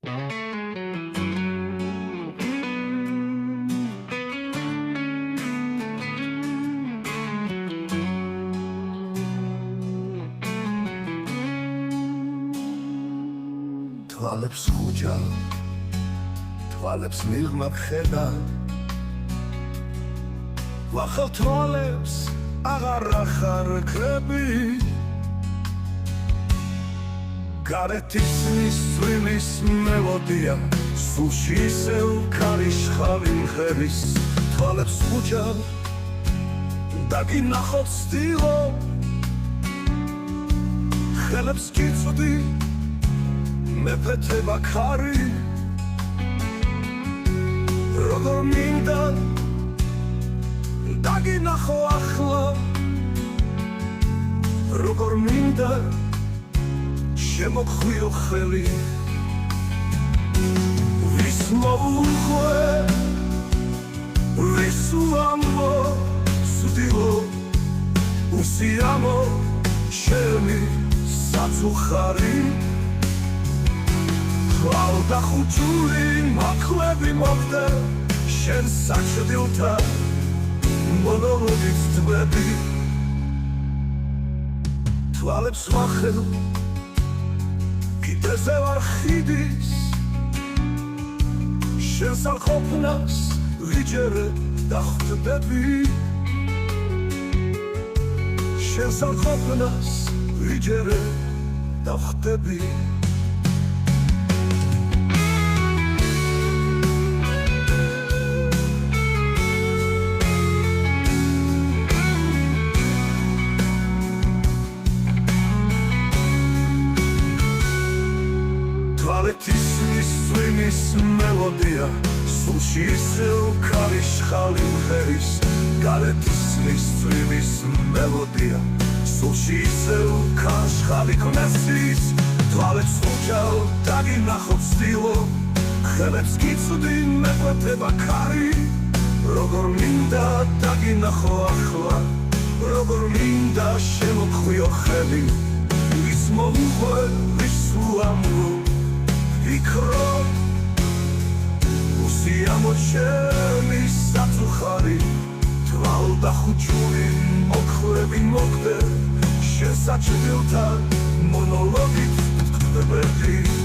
თვალებს ხუჭა, თვალებს მიღმა ხედა, ვახალ თვალებს აღარ ახარგები, გარეთ ისმის წვიმის მელოდია, სულში ისევ ქარიშხალი მღერის. თვალებს ხუჭა და გინახავ ცდილო, ხელებს გიწვდი მეფეთება ქარი, როგორ მინდა დაგინახო ახლა, როგორ მინდა შემოგხვიო ხელი. ვის მოვუხვე, ვის ვამბო, ვსვდილო, უსიამო შენი საწუხარი. ალდა ხუჭული მაქვები მოგდა შენ საჭდილთა მონოლოგის თვები. თვალებს ვახელ კიდეზე ვარ ხიდის, შენ სალყოფნას ვიჯერე და ხვდები, შენ სალყოფნას ვიჯერე და ხვდები. ისმის წვიმის მელოდია, სულში ისევ ქარიშხალი მღერის. გარეთ ისმის წვიმის მელოდია, სულში ისევ ქარიშხალი ქმესის. თვალებს ხუჭა და გინახავ ცდილო, ხელებს გიწვდი მეფეთება ქარი, როგორ მინდა დაგინახო ახლა, როგორ მინდა შემოგხვიო ხელი. ვის მოვუხვე, ვის ვამბო, ვიქრო, უსიამო შენი საწუხარი. თვალ და ხუჭული მოხვები მოგდე შენ საჭდილთა მონოლოგით ხვდები.